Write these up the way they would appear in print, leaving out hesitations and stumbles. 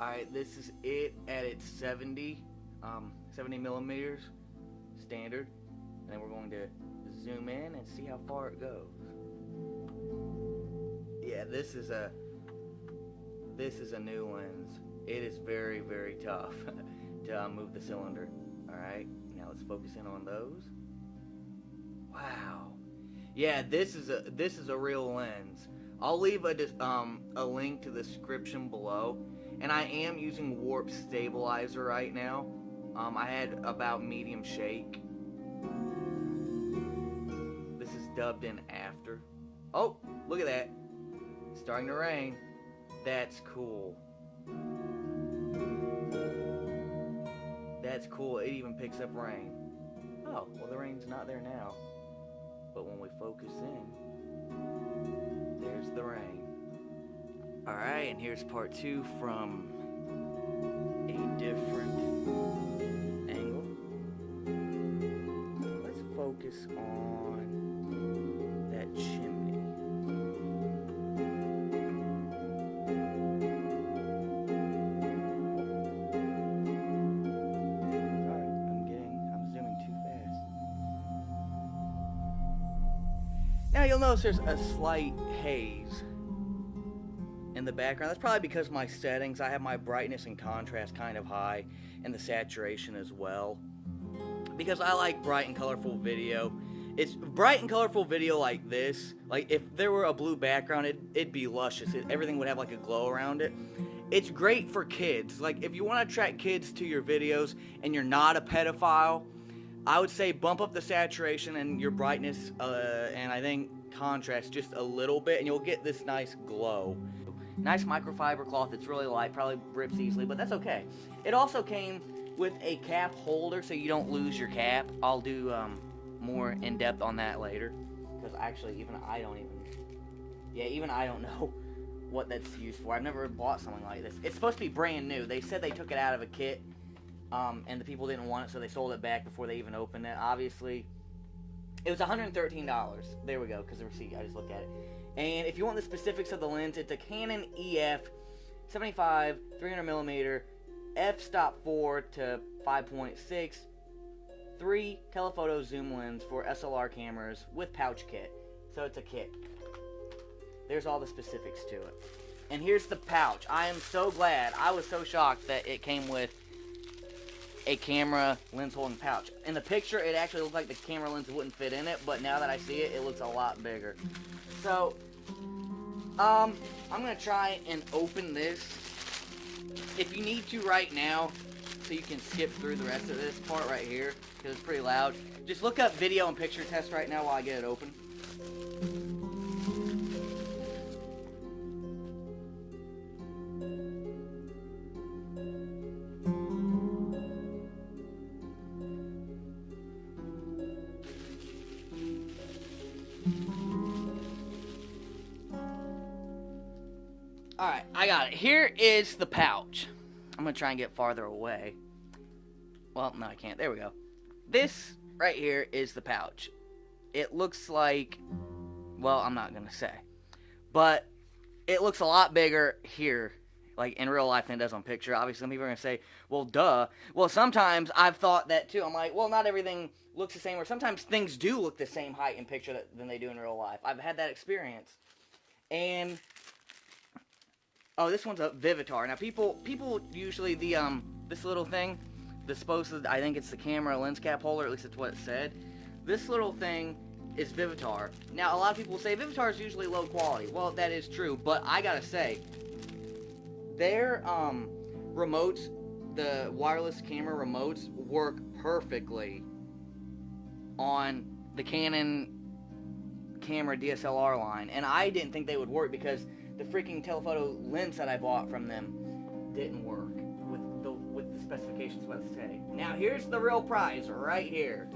Alright, this is it at its 70 millimeters standard. And then we're going to zoom in and see how far it goes. Yeah, this is a new lens. It is very, very tough to move the cylinder. Alright, now let's focus in on those. Wow. Yeah, this is a real lens. I'll leave a link to the description below. And I am using warp stabilizer right now. I had about medium shake. This is dubbed in after. Oh, look at that. It's starting to rain. That's cool. That's cool. It even picks up rain. Oh, well the rain's not there now. But when we focus in, there's the rain. Alright, and here's part 2 from a different angle. Let's focus on that chimney. Sorry, I'm zooming too fast. Now you'll notice there's a slight haze in the background. That's probably because my settings, I have my brightness and contrast kind of high, and the saturation as well, because I like bright and colorful video. It's bright and colorful video like this. Like if there were a blue background, it'd be luscious. Everything would have like a glow around it. It's great for kids. Like if you want to attract kids to your videos and you're not a pedophile, I would say bump up the saturation and your brightness and I think contrast just a little bit, and you'll get this nice glow. Nice microfiber cloth. It's really light, probably rips easily, but that's okay. It also came with a cap holder so you don't lose your cap. I'll do more in depth on that later, because actually even I don't know what that's used for. I've never bought something like this. It's supposed to be brand new. They said they took it out of a kit and the people didn't want it, so they sold it back before they even opened it. Obviously it was $113. There we go, because the receipt, I just looked at it. And if you want the specifics of the lens, it's a Canon EF 75 300mm f-stop 4 to 5.6 3 telephoto zoom lens for SLR cameras with pouch kit. So it's a kit. There's all the specifics to it. And here's the pouch. I am so glad. I was so shocked that it came with a camera lens holding pouch. In the picture, it actually looked like the camera lens wouldn't fit in it, but now that I see it, it looks a lot bigger. So, I'm going to try and open this. If you need to right now, so you can skip through the rest of this part right here, because it's pretty loud, just look up video and picture test right now while I get it open. Alright, I got it. Here is the pouch. I'm going to try and get farther away. Well, no, I can't. There we go. This right here is the pouch. It looks like, well, I'm not going to say. But it looks a lot bigger here, like in real life, than it does on picture. Obviously, some people are going to say, well, duh. Well, sometimes I've thought that too. I'm like, well, not everything looks the same, or sometimes things do look the same height in picture than they do in real life. I've had that experience. And oh, this one's a Vivitar. Now, people usually, this little thing, the supposed, I think it's the camera lens cap holder, at least that's what it said. This little thing is Vivitar. Now, a lot of people say Vivitar is usually low quality. Well, that is true, but I gotta say, their remotes, the wireless camera remotes, work perfectly on the Canon camera DSLR line, and I didn't think they would work because the freaking telephoto lens that I bought from them didn't work with the specifications what they say. Now here's the real prize right here.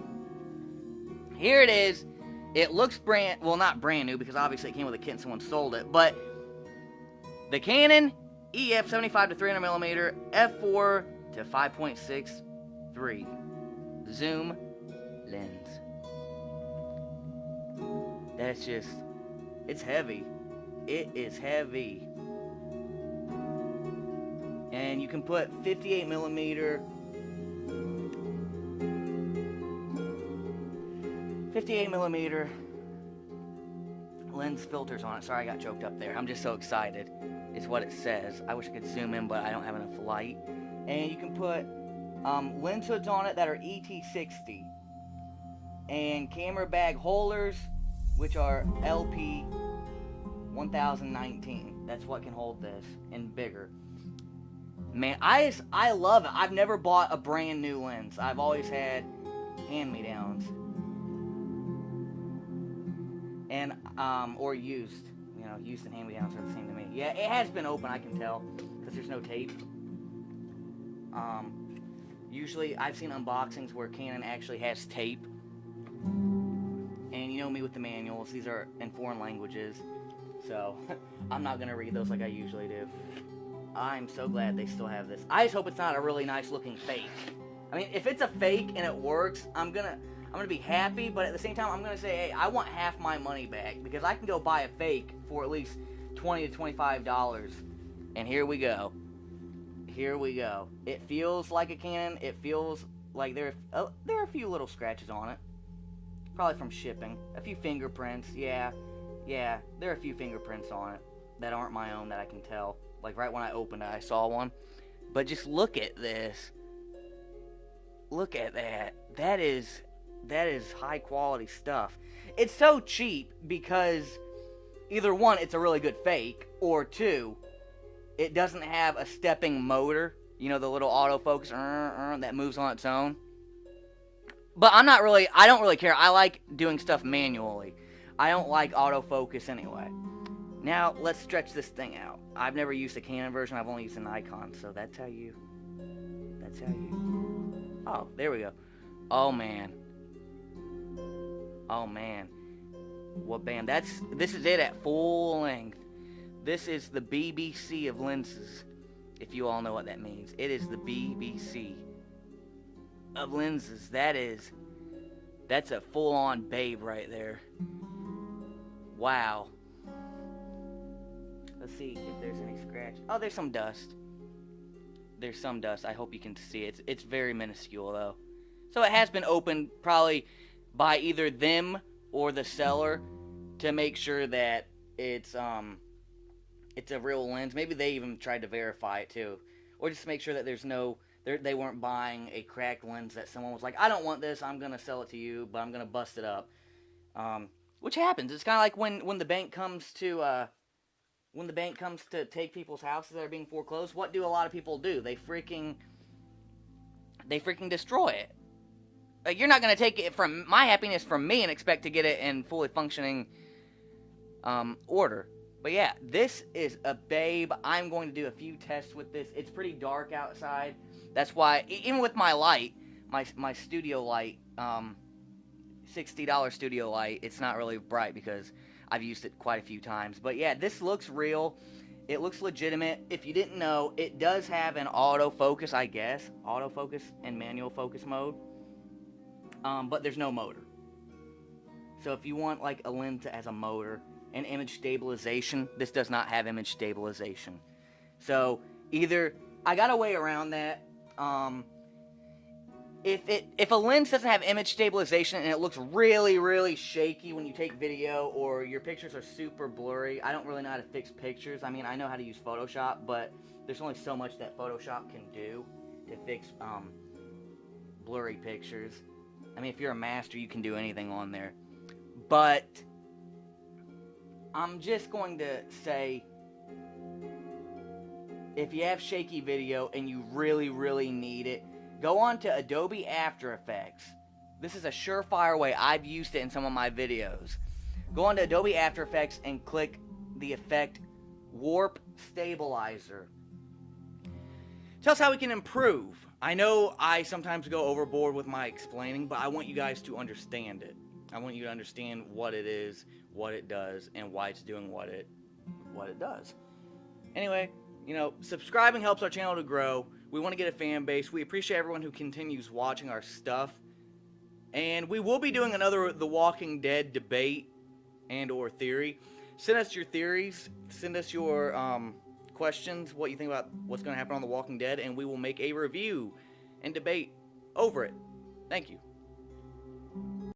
Here it is. It looks not brand new, because obviously it came with a kit and someone sold it, but the Canon EF 75 to 300mm f4 to 5.63 zoom lens. That's just, it's heavy. It is heavy. And you can put 58 millimeter 58mm lens filters on it. Sorry, I got choked up there. I'm just so excited. It's what it says. I wish I could zoom in, but I don't have enough light. And you can put lens hoods on it that are ET60. And camera bag holders, which are LP 1019. That's what can hold this, and bigger. Man, I love it. I've never bought a brand new lens. I've always had hand-me-downs. And, or used. You know, used and hand-me-downs are the same to me. Yeah, it has been open, I can tell, because there's no tape. Usually, I've seen unboxings where Canon actually has tape. And you know me with the manuals, these are in foreign languages. So, I'm not going to read those like I usually do. I'm so glad they still have this. I just hope it's not a really nice looking fake. I mean, if it's a fake and it works, I'm gonna be happy, but at the same time, I'm gonna say, hey, I want half my money back, because I can go buy a fake for at least $20 to $25. And here we go. Here we go. It feels like a Canon. It feels like there are a few little scratches on it. Probably from shipping. A few fingerprints. Yeah, there are a few fingerprints on it that aren't my own that I can tell. Like right when I opened it, I saw one. But just look at this. Look at that. That is high quality stuff. It's so cheap because either one, it's a really good fake, or two, it doesn't have a stepping motor. You know, the little autofocus that moves on its own. But I don't really care. I like doing stuff manually. I don't like autofocus anyway. Now, let's stretch this thing out. I've never used a Canon version. I've only used a Nikon, so that's how you... Oh, there we go. Oh, man. Oh, man. What band? This is it at full length. This is the BBC of lenses, if you all know what that means. It is the BBC of lenses. That's a full-on babe right there. Wow. Let's see if there's any scratch. Oh, there's some dust. There's some dust. I hope you can see it. It's very minuscule, though. So it has been opened probably by either them or the seller to make sure that it's a real lens. Maybe they even tried to verify it, too. Or just to make sure that they weren't buying a cracked lens that someone was like, I don't want this, I'm going to sell it to you, but I'm going to bust it up. Which happens. It's kind of like when the bank comes to... When the bank comes to take people's houses that are being foreclosed, what do a lot of people do? They freaking destroy it. Like, you're not going to take it from my happiness from me and expect to get it in fully functioning order. But yeah, this is a babe. I'm going to do a few tests with this. It's pretty dark outside. That's why, even with my light, my studio light, $60 studio light, it's not really bright because I've used it quite a few times. But yeah, this looks real. It looks legitimate. If you didn't know, it does have an autofocus, I guess. Autofocus and manual focus mode. But there's no motor. So if you want like a lens that has a motor and image stabilization, this does not have image stabilization. So either, I got a way around that. If a lens doesn't have image stabilization and it looks really, really shaky when you take video, or your pictures are super blurry, I don't really know how to fix pictures. I mean, I know how to use Photoshop, but there's only so much that Photoshop can do to fix blurry pictures. I mean, if you're a master, you can do anything on there. But I'm just going to say, if you have shaky video and you really, really need it, go on to Adobe After Effects. This is a surefire way. I've used it in some of my videos. Go on to Adobe After Effects and click the effect Warp Stabilizer. Tell us how we can improve. I know I sometimes go overboard with my explaining, but I want you guys to understand it. I want you to understand what it is, what it does, and why it's doing what it does. Anyway, you know, subscribing helps our channel to grow. We want to get a fan base. We appreciate everyone who continues watching our stuff. And we will be doing another The Walking Dead debate and or theory. Send us your theories. Send us your questions, what you think about what's going to happen on The Walking Dead, and we will make a review and debate over it. Thank you.